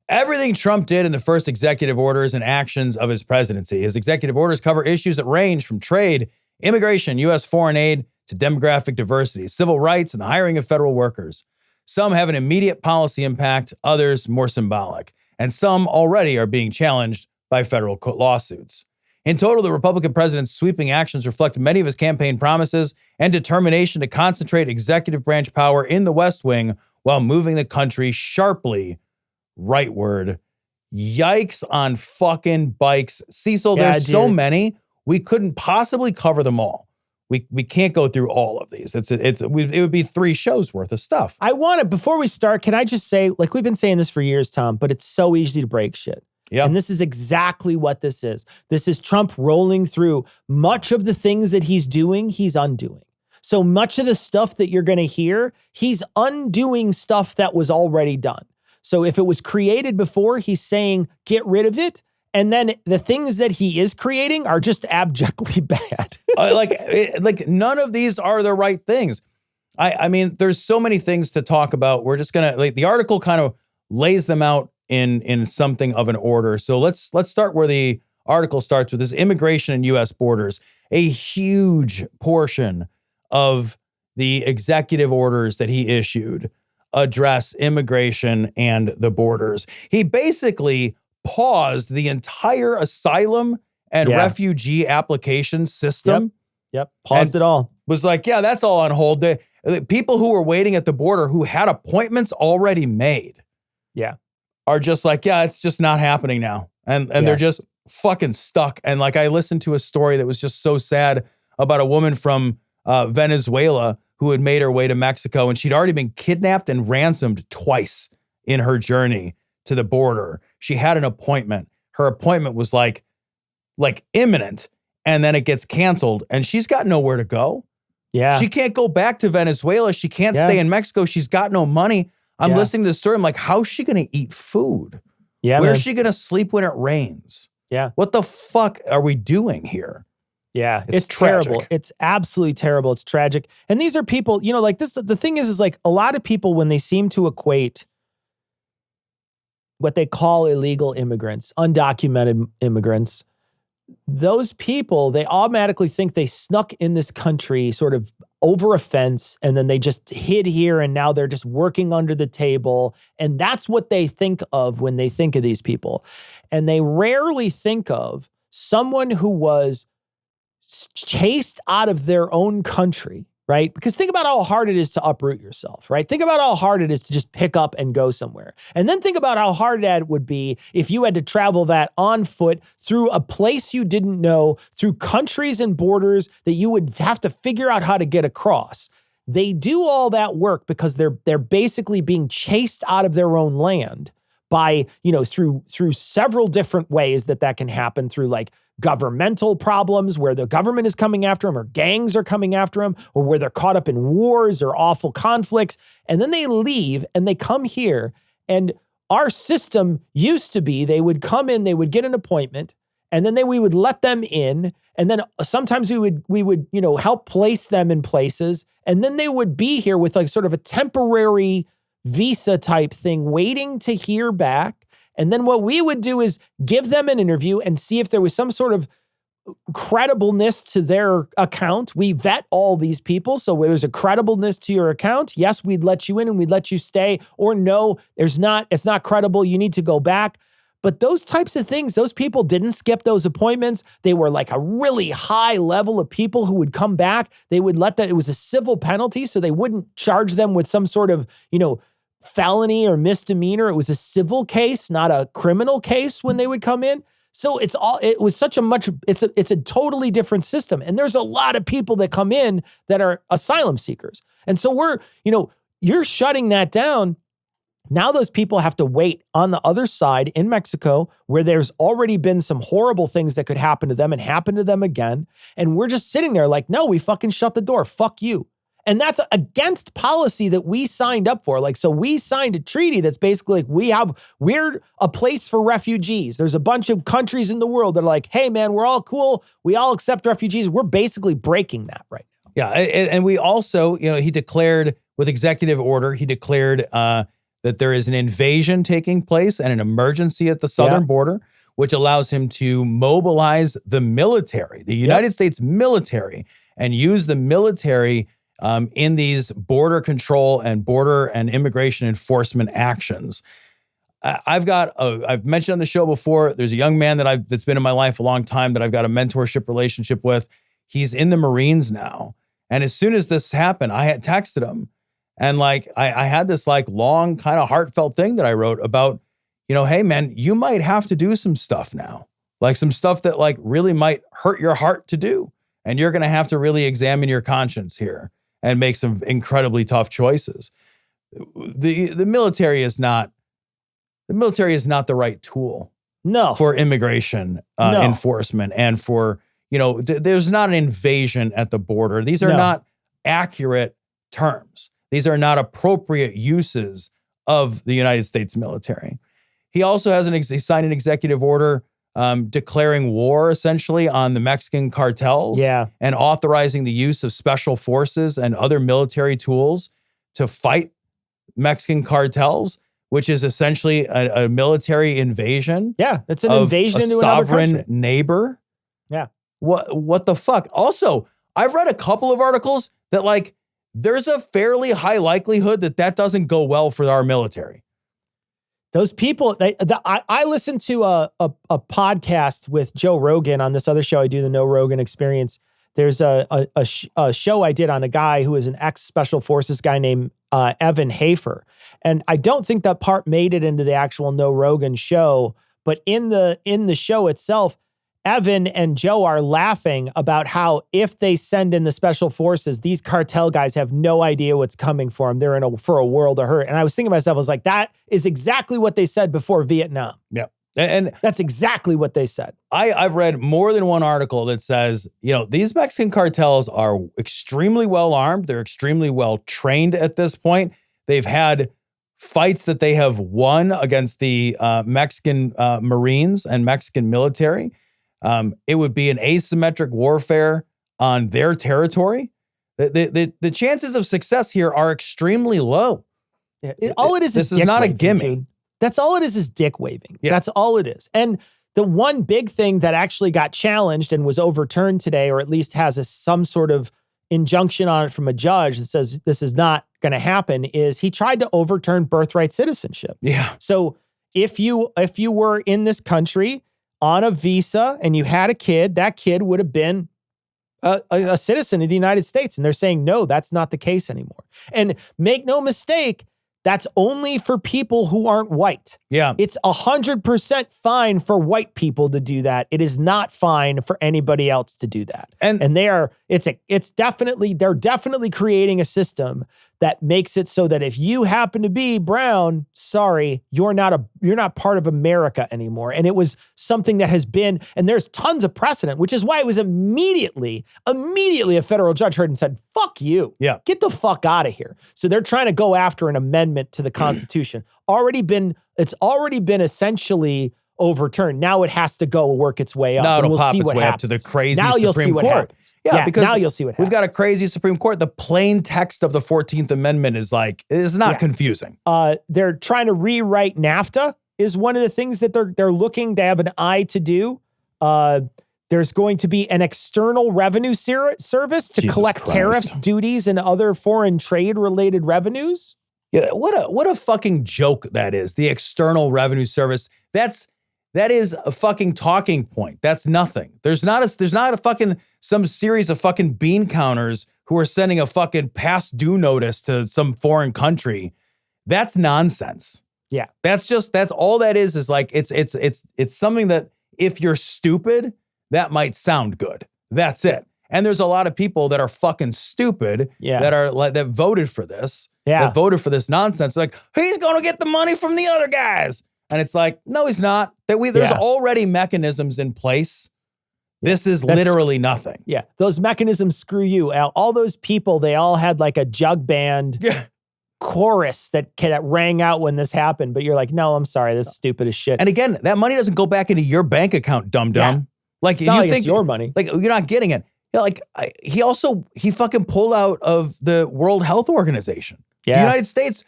everything Trump did in the first executive orders and actions of his presidency. His executive orders cover issues that range from trade, immigration, U.S. foreign aid, to demographic diversity, civil rights, and the hiring of federal workers. Some have an immediate policy impact, others more symbolic, and some already are being challenged by federal lawsuits. In total, the Republican president's sweeping actions reflect many of his campaign promises and determination to concentrate executive branch power in the West Wing while moving the country sharply rightward. Yikes on fucking bikes. Cecil, there's so many, we couldn't possibly cover them all. We can't go through all of these. It would be 3 shows worth of stuff. I want to, before we start, can I just say, like we've been saying this for years, Tom, but it's so easy to break shit. Yeah. And this is exactly what this is. This is Trump rolling through much of the things that he's doing, he's undoing. So much of the stuff that you're going to hear, he's undoing stuff that was already done. So if it was created before, he's saying, get rid of it. And then the things that he is creating are just abjectly bad. like none of these are the right things. I mean, there's so many things to talk about. We're just going to, like, the article kind of lays them out in something of an order. So let's start where the article starts with this immigration and U.S. borders. A huge portion of the executive orders that he issued address immigration and the borders. He basically paused the entire asylum and refugee application system. Yep. Paused it all. Was like, yeah, that's all on hold. The people who were waiting at the border who had appointments already made. Yeah. Are just like, yeah, it's just not happening now. And they're just fucking stuck. And like, I listened to a story that was just so sad about a woman from Venezuela who had made her way to Mexico, and she'd already been kidnapped and ransomed twice in her journey to the border. She had an appointment. Her appointment was like imminent, and then it gets canceled, and she's got nowhere to go. Yeah. She can't go back to Venezuela. She can't stay in Mexico. She's got no money. I'm listening to the story. I'm like, how's she going to eat food? Yeah. Where's she going to sleep when it rains? Yeah. What the fuck are we doing here? Yeah. It's terrible. tragic. It's absolutely terrible. It's tragic. And these are people, you know, like this, the thing is like a lot of people, when they seem to equate what they call illegal immigrants, undocumented immigrants, those people, they automatically think they snuck in this country sort of over a fence, and then they just hid here, and now they're just working under the table. And that's what they think of when they think of these people. And they rarely think of someone who was chased out of their own country, right? Because think about how hard it is to uproot yourself, right? Think about how hard it is to just pick up and go somewhere. And then think about how hard that would be if you had to travel that on foot through a place you didn't know, through countries and borders that you would have to figure out how to get across. They do all that work because they're basically being chased out of their own land by, you know, through several different ways that can happen, through like governmental problems where the government is coming after them, or gangs are coming after them, or where they're caught up in wars or awful conflicts. And then they leave and they come here. And our system used to be, they would come in, they would get an appointment, and then we would let them in. And then sometimes we would, you know, help place them in places. And then they would be here with like sort of a temporary visa type thing, waiting to hear back. And then what we would do is give them an interview and see if there was some sort of credibleness to their account. We vet all these people. So there's a credibleness to your account. Yes, we'd let you in and we'd let you stay. Or no, it's not credible. You need to go back. But those types of things, those people didn't skip those appointments. They were like a really high level of people who would come back. They would let that, it was a civil penalty. So they wouldn't charge them with some sort of, you know, felony or misdemeanor. It was a civil case, not a criminal case when they would come in. So it's a totally different system. And there's a lot of people that come in that are asylum seekers. And so you're shutting that down. Now those people have to wait on the other side in Mexico, where there's already been some horrible things that could happen to them and happen to them again. And we're just sitting there like, no, we fucking shut the door. Fuck you. And that's against policy that we signed up for. Like, so we signed a treaty that's basically like, we're a place for refugees. There's a bunch of countries in the world that are like, hey man, we're all cool. We all accept refugees. We're basically breaking that right now. Yeah. And we also, you know, he declared with executive order, he declared that there is an invasion taking place and an emergency at the southern border, which allows him to mobilize the military, the United States military, and use the military in these border control and border and immigration enforcement actions. I've mentioned on the show before, there's a young man that's been in my life a long time that I've got a mentorship relationship with. He's in the Marines now. And as soon as this happened, I had texted him. And like, I had this like long kind of heartfelt thing that I wrote about, hey man, you might have to do some stuff now. Like some stuff that like really might hurt your heart to do. And you're going to have to really examine your conscience here and make some incredibly tough choices. The military is not the right tool for immigration enforcement and for, there's not an invasion at the border. These are not accurate terms. These are not appropriate uses of the United States military. He also has he signed an executive order declaring war essentially on the Mexican cartels and authorizing the use of special forces and other military tools to fight Mexican cartels, which is essentially a military invasion. Yeah, it's an invasion into another country. Sovereign neighbor. Yeah. What the fuck? Also, I've read a couple of articles that like there's a fairly high likelihood that doesn't go well for our military. Those people, I listened to a podcast with Joe Rogan on this other show I do, the No Rogan Experience. There's a show I did on a guy who is an ex-special forces guy named Evan Hafer. And I don't think that part made it into the actual No Rogan show, but in the show itself, Evan and Joe are laughing about how if they send in the special forces, these cartel guys have no idea what's coming for them. They're for a world of hurt. And I was thinking to myself, I was like, that is exactly what they said before Vietnam. Yeah. And that's exactly what they said. I've read more than one article that says, these Mexican cartels are extremely well armed. They're extremely well trained at this point. They've had fights that they have won against the Mexican Marines and Mexican military. It would be an asymmetric warfare on their territory. The chances of success here are extremely low. All it is this is not a gimmick. Dude. That's all it is dick waving. Yeah. That's all it is. And the one big thing that actually got challenged and was overturned today, or at least has some sort of injunction on it from a judge that says this is not going to happen, is he tried to overturn birthright citizenship. Yeah. So if you were in this country on a visa and you had a kid, that kid would have been a citizen of the United States. And they're saying, no, that's not the case anymore. And make no mistake, that's only for people who aren't white. Yeah. It's 100% fine for white people to do that. It is not fine for anybody else to do that. And they're definitely creating a system that makes it so that if you happen to be brown, sorry, you're not part of America anymore. And it was something that has been, and there's tons of precedent, which is why it was immediately a federal judge heard and said, fuck you. Yeah. Get the fuck out of here. So they're trying to go after an amendment to the Constitution. It's already been essentially overturned. Now it has to go work its way up. Now it'll we'll pop see its what way happens. up to the crazy now you'll Supreme see what Court. Happens. Yeah, because now you'll see what happens. We've got a crazy Supreme Court. The plain text of the 14th Amendment is not confusing. They're trying to rewrite NAFTA is one of the things that they're looking to have an eye to do. There's going to be an external revenue service to collect tariffs, duties, and other foreign trade related revenues. Yeah, what a fucking joke that is. The External Revenue Service. That is a fucking talking point. That's nothing. There's not a fucking some series of fucking bean counters who are sending a fucking past due notice to some foreign country. That's nonsense. Yeah. That's all that is like it's something that if you're stupid, that might sound good. That's it. And there's a lot of people that are fucking stupid that voted for this. Yeah. That voted for this nonsense. Like, he's going to get the money from the other guys. And it's like, no, he's not. There's already mechanisms in place. This is literally nothing. Yeah. Those mechanisms screw you. All those people, they all had like a jug band chorus that rang out when this happened. But you're like, no, I'm sorry. That's stupid as shit. And again, that money doesn't go back into your bank account, dum-dum. Yeah. Like, you think it's your money. Like, you're not getting it. He fucking pulled out of the World Health Organization. Yeah. The United States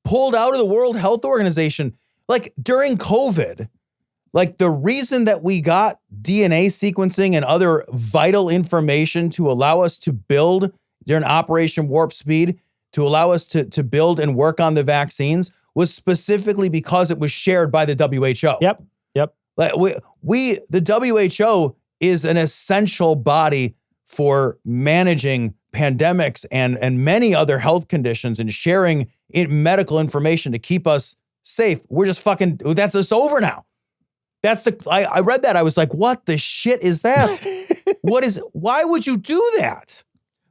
pulled out of the World Health Organization. Like during COVID, like the reason that we got DNA sequencing and other vital information to allow us to build during Operation Warp Speed, to allow us to build and work on the vaccines was specifically because it was shared by the WHO. Yep. Like the WHO is an essential body for managing pandemics and many other health conditions and sharing medical information to keep us safe. We're just that's us over now. I read that. I was like, what the shit is that? Why would you do that?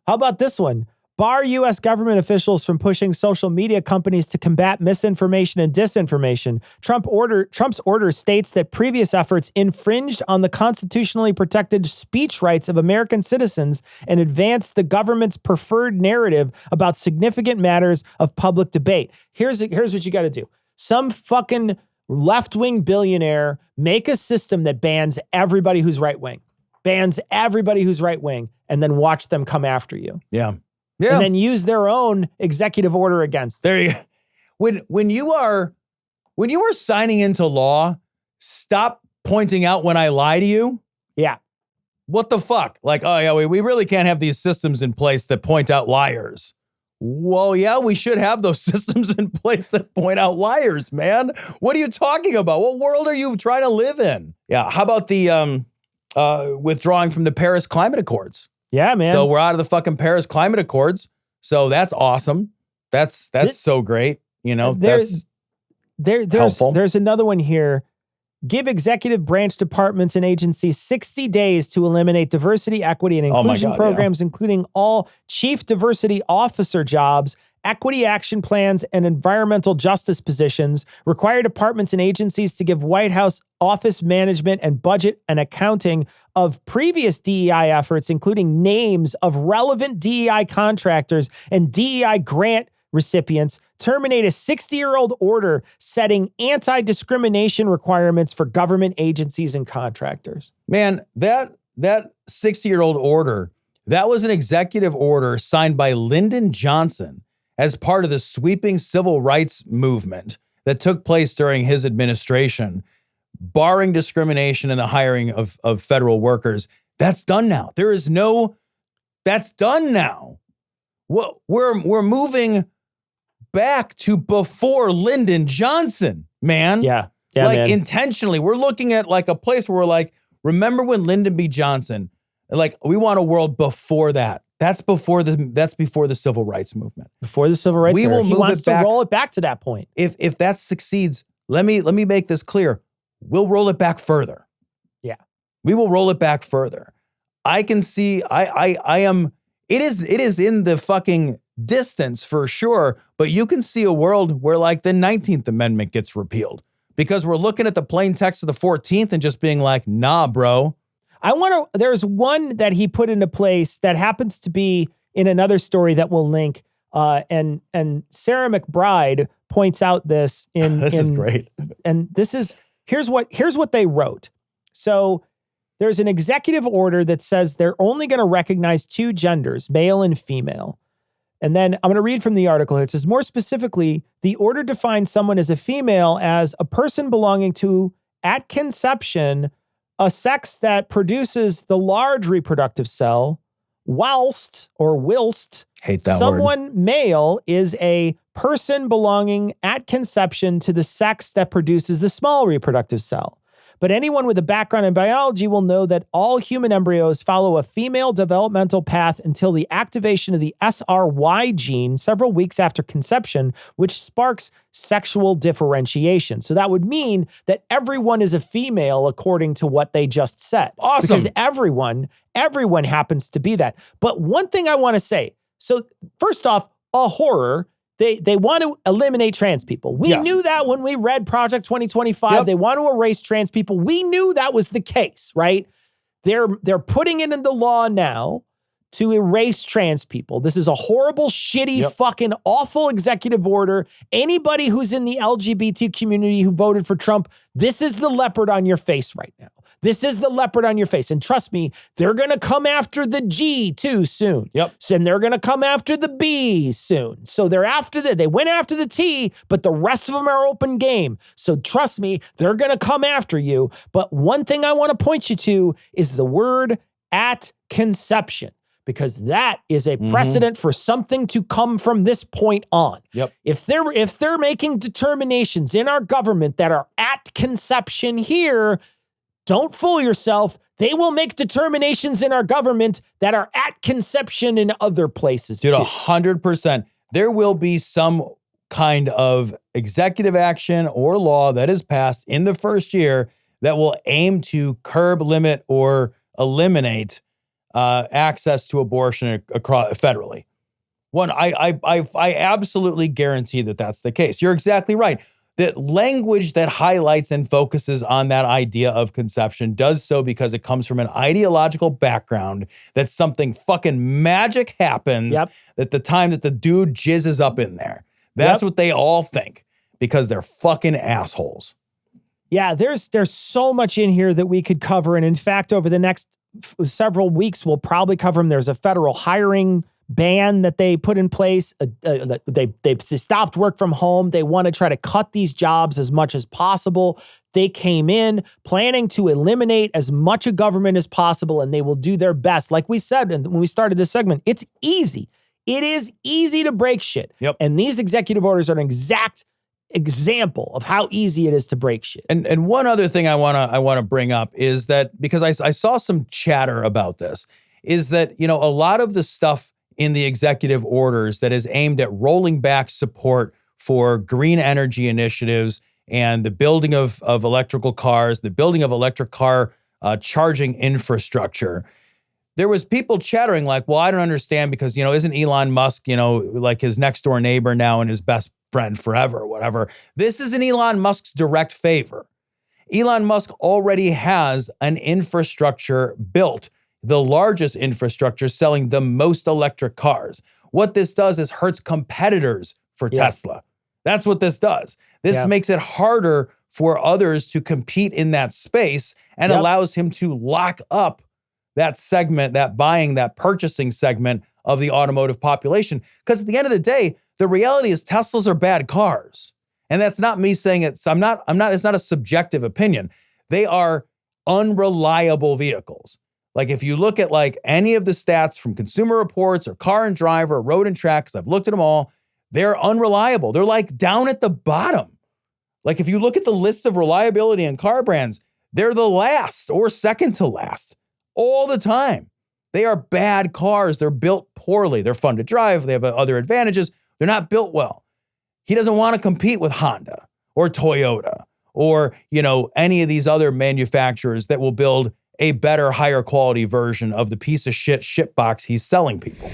How about this one? Bar U.S. government officials from pushing social media companies to combat misinformation and disinformation. Trump's order states that previous efforts infringed on the constitutionally protected speech rights of American citizens and advanced the government's preferred narrative about significant matters of public debate. Here's what you got to do. Some fucking left-wing billionaire make a system that bans everybody who's right-wing. Bans everybody who's right-wing, and then watch them come after you. Yeah. And then use their own executive order against them. There you go. When you are signing into law, stop pointing out when I lie to you. Yeah. What the fuck? Like, oh yeah, we really can't have these systems in place that point out liars. Well, yeah, we should have those systems in place that point out liars, man. What are you talking about? What world are you trying to live in? Yeah. How about the withdrawing from the Paris Climate Accords? Yeah, man. So we're out of the fucking Paris Climate Accords. So that's awesome. That's so great. You know, there's helpful. There's another one here. Give executive branch departments and agencies 60 days to eliminate diversity, equity, and inclusion programs, including all chief diversity officer jobs, equity action plans, and environmental justice positions. Require departments and agencies to give White House office management and budget and accounting of previous DEI efforts, including names of relevant DEI contractors and DEI grant recipients. Terminate a 60-year-old order setting anti-discrimination requirements for government agencies and contractors. Man, that 60-year-old order, that was an executive order signed by Lyndon Johnson as part of the sweeping civil rights movement that took place during his administration, barring discrimination in the hiring of federal workers. That's done now. That's done now. We're moving back to before Lyndon Johnson, man. Yeah, man. Intentionally. We're looking at like a place where we're like, remember when Lyndon B. Johnson, like we want a world before that. That's before the civil rights movement. Before the civil rights era. He wants to roll it back to that point. If that succeeds, let me make this clear. We'll roll it back further. Yeah. We will roll it back further. I can see it is in the fucking distance for sure, but you can see a world where like the 19th Amendment gets repealed because we're looking at the plain text of the 14th and just being like, nah, bro. There's one that he put into place that happens to be in another story that we'll link. And Sarah McBride points out this this is great. And here's what they wrote. So there's an executive order that says they're only going to recognize two genders, male and female. And then I'm going to read from the article. It says, more specifically, the order defines someone as a female as a person belonging to, at conception, a sex that produces the large reproductive cell, whilst hate that someone word. Male is a person belonging at conception to the sex that produces the small reproductive cell. But anyone with a background in biology will know that all human embryos follow a female developmental path until the activation of the SRY gene several weeks after conception, which sparks sexual differentiation. So that would mean that everyone is a female according to what they just said. Awesome. Because everyone happens to be that. But one thing I want to say, so first off, a horror. They want to eliminate trans people. We knew that when we read Project 2025. Yep. They want to erase trans people. We knew that was the case, right? They're putting it in the law now to erase trans people. This is a horrible, shitty, fucking awful executive order. Anybody who's in the LGBT community who voted for Trump, this is the leopard on your face right now. This is the leopard on your face. And trust me, they're going to come after the G too soon. Yep. And they're going to come after the B soon. So they went after the T, but the rest of them are open game. So trust me, they're going to come after you. But one thing I want to point you to is the word at conception, because that is a precedent for something to come from this point on. Yep. If they're making determinations in our government that are at conception here, don't fool yourself. They will make determinations in our government that are at conception in other places Dude, too. 100%. There will be some kind of executive action or law that is passed in the first year that will aim to curb, limit, or eliminate access to abortion across federally. I absolutely guarantee that that's the case. You're exactly right. The language that highlights and focuses on that idea of conception does so because it comes from an ideological background that something fucking magic happens at the time that the dude jizzes up in there. That's what they all think because they're fucking assholes. Yeah, there's so much in here that we could cover. And in fact, over the next several weeks, we'll probably cover them. There's a federal hiring ban that they put in place. They stopped work from home. They want to try to cut these jobs as much as possible. They came in planning to eliminate as much of government as possible, and they will do their best. Like we said when we started this segment, it's easy. It is easy to break shit. Yep. And these executive orders are an exact example of how easy it is to break shit. And one other thing I wanna bring up is that, because I saw some chatter about this, is that, a lot of the stuff in the executive orders that is aimed at rolling back support for green energy initiatives and the building of electrical cars, the building of electric car charging infrastructure. There was people chattering like, well, I don't understand because, isn't Elon Musk, like his next door neighbor now and his best friend forever or whatever. This is in Elon Musk's direct favor. Elon Musk already has an infrastructure built, the largest infrastructure selling the most electric cars. What this does is hurts competitors for Tesla. That's what this does. This makes it harder for others to compete in that space and allows him to lock up that segment, that purchasing segment of the automotive population. Because at the end of the day, the reality is Teslas are bad cars. And that's not me saying it's not a subjective opinion. They are unreliable vehicles. Like if you look at like any of the stats from Consumer Reports or Car and Driver or Road and Track, because I've looked at them all, they're unreliable. They're like down at the bottom. Like if you look at the list of reliability and car brands, they're the last or second to last all the time. They are bad cars. They're built poorly. They're fun to drive. They have other advantages. They're not built well. He doesn't want to compete with Honda or Toyota or, any of these other manufacturers that will build a better, higher quality version of the piece of shit box he's selling people.